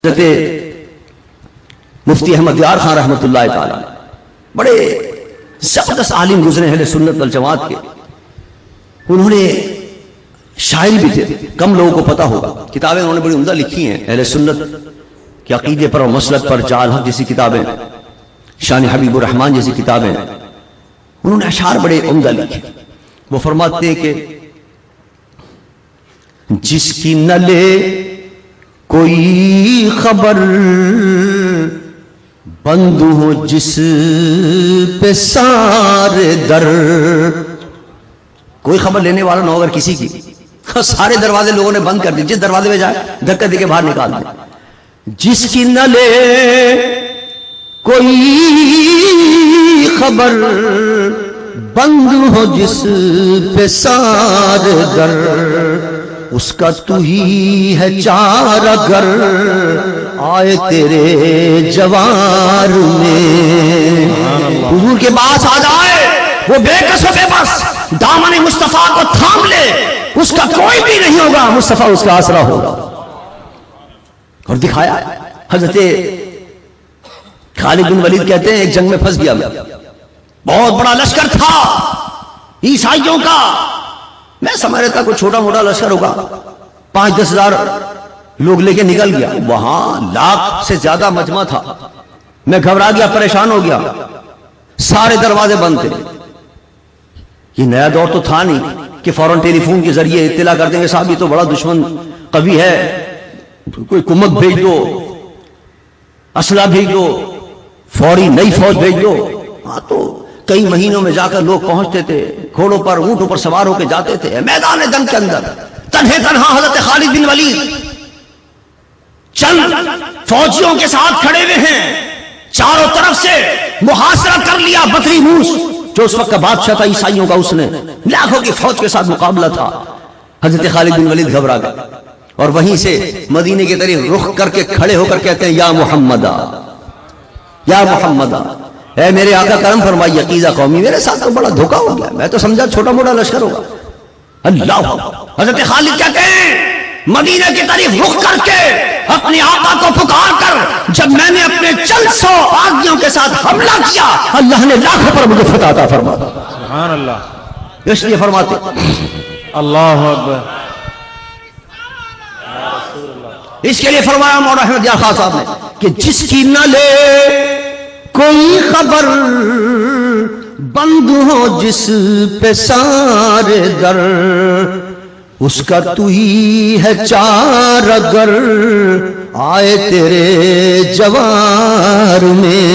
حضرت مفتی احمد یار خان رحمۃ اللہ تعالی بڑے زبردست عالم گزرے اہل سنت والجماعت کے. انہوں نے شاعر بھی تھے, کم لوگوں کو پتا ہوگا. کتابیں انہوں نے بڑی عمدہ لکھی ہیں اہل سنت کے عقیدے پر اور مسلک پر. جال حق جیسی کتابیں, شان حبیب الرحمان جیسی کتابیں, انہوں نے اشعار بڑے عمدہ لکھے. وہ فرماتے ہیں کہ جس کی نہ لے کوئی خبر, بند ہو جس پہ سارے در. کوئی خبر لینے والا نہ ہو اگر کسی کی, سارے دروازے لوگوں نے بند کر دی, جس دروازے میں جائے دھکا دے کے باہر نکال دیں. جس کی نہ لے کوئی خبر, بند ہو جس پہ سارے در, اس کا تو ہی ہے چارہ گر, آئے تیرے جوار میں. حضور کے پاس آ جائے وہ بے کس و بے بس, دامن مصطفیٰ کو تھام لے, اس کا کوئی بھی نہیں ہوگا, مصطفیٰ اس کا آسرا ہوگا. اور دکھایا. حضرت خالد بن ولید کہتے ہیں ایک جنگ میں پھنس گیا میں, بہت بڑا لشکر تھا عیسائیوں کا. میں سمجھ رہا تھا کوئی چھوٹا موٹا لشکر ہوگا, 5-10 ہزار لوگ لے کے نکل گیا. وہاں 1,00,000 سے زیادہ مجمع تھا. میں گھبرا گیا, پریشان ہو گیا, سارے دروازے بند تھے. یہ نیا دور تو تھا نہیں کہ فوراً ٹیلی فون کے ذریعے اطلاع کر دیں گے صاحب یہ تو بڑا دشمن قوی ہے, کوئی کمک بھیج دو, اسلحہ بھیج دو, فوری نئی فوج بھیج دو. ہاں تو کئی مہینوں میں جا کر لوگ پہنچتے تھے, گھوڑوں پر اونٹوں پر سوار ہو کے جاتے تھے. میدان جنگ کے اندر تنہے تنہا حضرت خالد بن ولید چند فوجیوں کے ساتھ کھڑے ہوئے ہیں. چاروں طرف سے محاصرہ کر لیا بطریموس, جو اس وقت کا بادشاہ تھا عیسائیوں کا. اس نے لاکھوں کی فوج کے ساتھ مقابلہ تھا. حضرت خالد بن ولید گھبرا گئے اور وہیں سے مدینے کی طرف رخ کر کے کھڑے ہو کر کہتے ہیں یا محمد, یا محمد, اے میرے آقا کرم فرمائیے. عقیدہ قومی میرے ساتھ تو بڑا دھوکا ہو گیا, میں تو سمجھا چھوٹا موٹا لشکر ہوگا. اللہ. حضرت خالد کہتے ہیں مدینہ کی طرف رخ کر کے اپنے آقا کو پکار کر جب میں نے اپنے چند 100 آدمیوں کے ساتھ حملہ کیا, اللہ نے لاکھوں پر مجھے فتح عطا فرما. سبحان اللہ. اس لیے فرماتے اللہ اکبر. اس کے لیے فرمایا مولانا احمد یار خان صاحب نے کہ جس کی نہ لے کوئی خبر, بند ہو جس پہ سارے در, اس کا تو ہی ہے چارہ گر, آئے تیرے جوار میں.